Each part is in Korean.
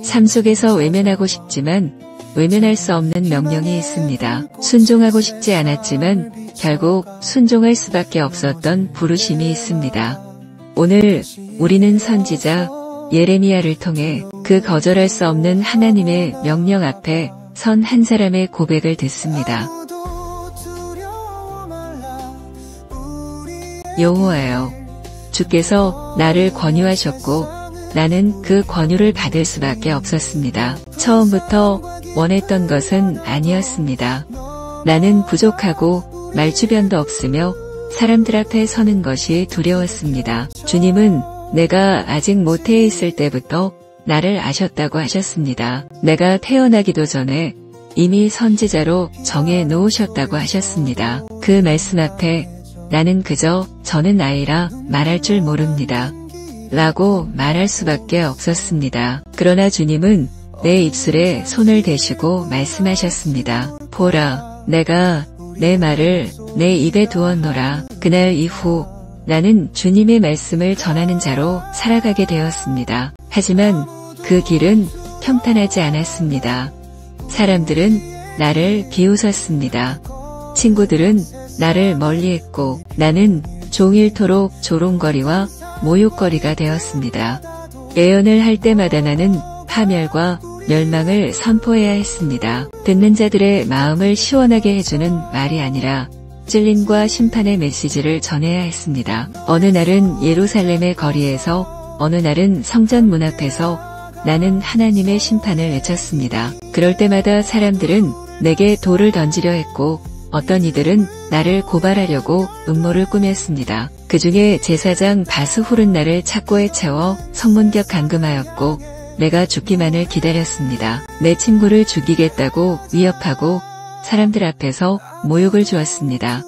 삶 속에서 외면하고 싶지만 외면할 수 없는 명령이 있습니다. 순종하고 싶지 않았지만 결국 순종할 수밖에 없었던 부르심이 있습니다. 오늘 우리는 선지자 예레미야를 통해 그 거절할 수 없는 하나님의 명령 앞에 선 한 사람의 고백을 듣습니다. 여호와여, 주께서 나를 권유하셨고 나는 그 권유를 받을 수밖에 없었습니다. 처음부터 원했던 것은 아니었습니다. 나는 부족하고 말주변도 없으며 사람들 앞에 서는 것이 두려웠습니다. 주님은 내가 아직 모태에 있을 때부터 나를 아셨다고 하셨습니다. 내가 태어나기도 전에 이미 선지자로 정해 놓으셨다고 하셨습니다. 그 말씀 앞에 나는 그저 저는 아이라 말할 줄 모릅니다. 라고 말할 수밖에 없었습니다. 그러나 주님은 내 입술에 손을 대시고 말씀하셨습니다. 보라, 내가 내 말을 내 입에 두었노라. 그날 이후 나는 주님의 말씀을 전하는 자로 살아가게 되었습니다. 하지만 그 길은 평탄하지 않았습니다. 사람들은 나를 비웃었습니다. 친구들은 나를 멀리했고 나는 종일토록 조롱거리와 모욕거리가 되었습니다. 예언을 할 때마다 나는 파멸과 멸망을 선포해야 했습니다. 듣는 자들의 마음을 시원하게 해주는 말이 아니라 찔림과 심판의 메시지를 전해야 했습니다. 어느 날은 예루살렘의 거리에서, 어느 날은 성전 문 앞에서 나는 하나님의 심판을 외쳤습니다. 그럴 때마다 사람들은 내게 돌을 던지려 했고 어떤 이들은 나를 고발하려고 음모를 꾸몄습니다. 그 중에 제사장 바스후른 나를 착고에 채워 성문격 감금하였고 내가 죽기만을 기다렸습니다. 내 친구를 죽이겠다고 위협하고 사람들 앞에서 모욕을 주었습니다.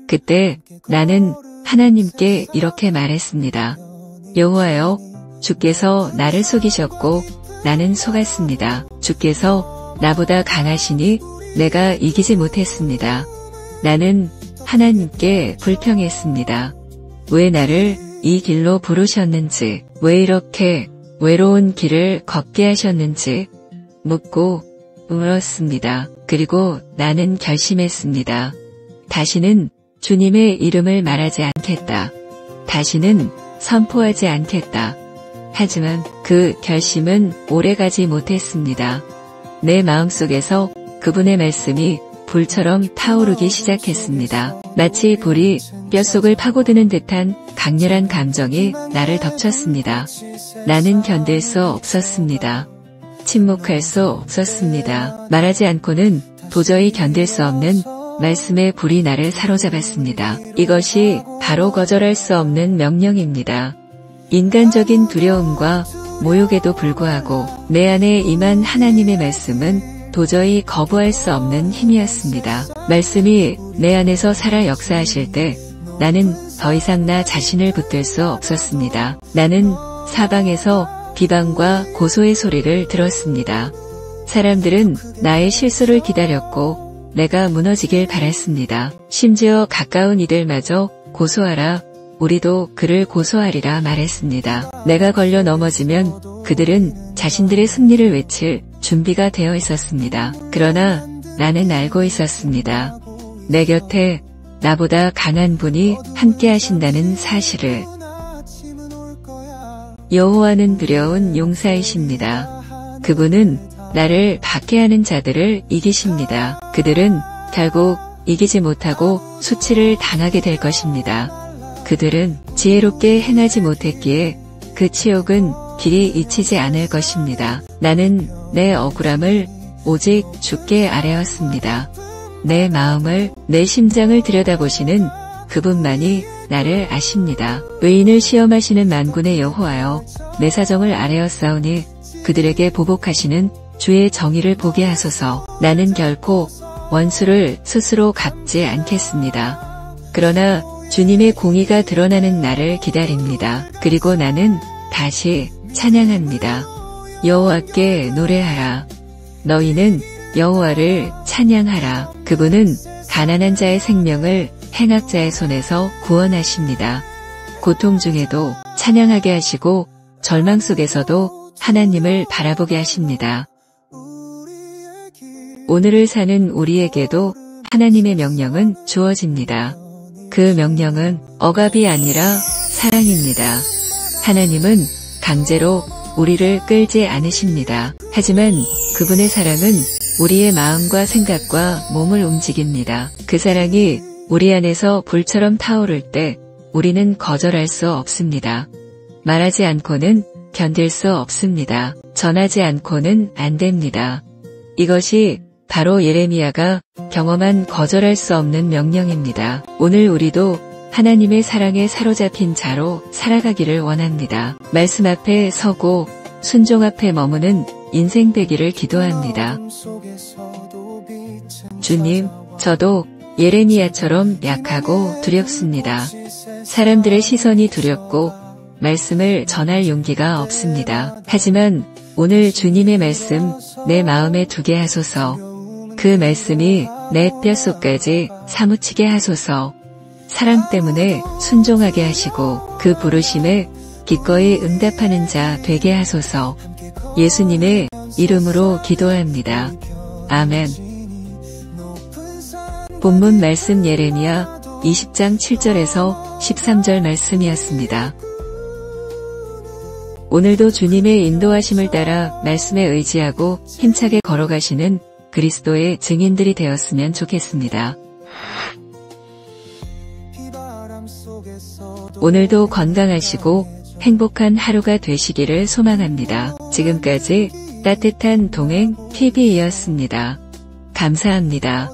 그때 나는 하나님께 이렇게 말했습니다. 여호와여, 주께서 나를 속이셨고 나는 속았습니다. 주께서 나보다 강하시니 내가 이기지 못했습니다. 나는 하나님께 불평했습니다. 왜 나를 이 길로 부르셨는지, 왜 이렇게 외로운 길을 걷게 하셨는지 묻고 울었습니다. 그리고 나는 결심했습니다. 다시는 주님의 이름을 말하지 않겠다. 다시는 선포하지 않겠다. 하지만 그 결심은 오래가지 못했습니다. 내 마음속에서 그분의 말씀이 불처럼 타오르기 시작했습니다. 마치 불이 뼛속을 파고드는 듯한 강렬한 감정이 나를 덮쳤습니다. 나는 견딜 수 없었습니다. 침묵할 수 없었습니다. 말하지 않고는 도저히 견딜 수 없는 말씀의 불이 나를 사로잡았습니다. 이것이 바로 거절할 수 없는 명령입니다. 인간적인 두려움과 모욕에도 불구하고 내 안에 임한 하나님의 말씀은 도저히 거부할 수 없는 힘이었습니다. 말씀이 내 안에서 살아 역사하실 때 나는 더 이상 나 자신을 붙들 수 없었습니다. 나는 사방에서 비방과 고소의 소리를 들었습니다. 사람들은 나의 실수를 기다렸고 내가 무너지길 바랐습니다. 심지어 가까운 이들마저 고소하라, 우리도 그를 고소하리라 말했습니다. 내가 걸려 넘어지면 그들은 자신들의 승리를 외칠 준비가 되어 있었습니다. 그러나 나는 알고 있었습니다. 내 곁에 나보다 강한 분이 함께 하신다는 사실을. 여호와는 두려운 용사이십니다. 그분은 나를 박해하는 자들을 이기십니다. 그들은 결국 이기지 못하고 수치를 당하게 될 것입니다. 그들은 지혜롭게 행하지 못했기에 그 치욕은 길이 잊히지 않을 것입니다. 나는 내 억울함을 오직 주께 아뢰었습니다. 내 마음을, 내 심장을 들여다보시는 그분만이 나를 아십니다. 의인을 시험하시는 만군의 여호와여, 내 사정을 아뢰었사오니 그들에게 보복하시는 주의 정의를 보게 하소서. 나는 결코 원수를 스스로 갚지 않겠습니다. 그러나 주님의 공의가 드러나는 날을 기다립니다. 그리고 나는 다시 찬양합니다. 여호와께 노래하라. 너희는 여호와를 찬양하라. 그분은 가난한 자의 생명을 행악자의 손에서 구원하십니다. 고통 중에도 찬양하게 하시고 절망 속에서도 하나님을 바라보게 하십니다. 오늘을 사는 우리에게도 하나님의 명령은 주어집니다. 그 명령은 억압이 아니라 사랑입니다. 하나님은 강제로 우리를 끌지 않으십니다. 하지만 그분의 사랑은 우리의 마음과 생각과 몸을 움직입니다. 그 사랑이 우리 안에서 불처럼 타오를 때 우리는 거절할 수 없습니다. 말하지 않고는 견딜 수 없습니다. 전하지 않고는 안 됩니다. 이것이 바로 예레미야가 경험한 거절할 수 없는 명령입니다. 오늘 우리도 하나님의 사랑에 사로잡힌 자로 살아가기를 원합니다. 말씀 앞에 서고 순종 앞에 머무는 인생 되기를 기도합니다. 주님, 저도 예레미야처럼 약하고 두렵습니다. 사람들의 시선이 두렵고 말씀을 전할 용기가 없습니다. 하지만 오늘 주님의 말씀 내 마음에 두게 하소서. 그 말씀이 내 뼛속까지 사무치게 하소서. 사랑 때문에 순종하게 하시고 그 부르심에 기꺼이 응답하는 자 되게 하소서. 예수님의 이름으로 기도합니다. 아멘. 본문 말씀 예레미야 20장 7절에서 13절 말씀이었습니다. 오늘도 주님의 인도하심을 따라 말씀에 의지하고 힘차게 걸어가시는 그리스도의 증인들이 되었으면 좋겠습니다. 오늘도 건강하시고 행복한 하루가 되시기를 소망합니다. 지금까지 따뜻한 동행 TV였습니다. 감사합니다.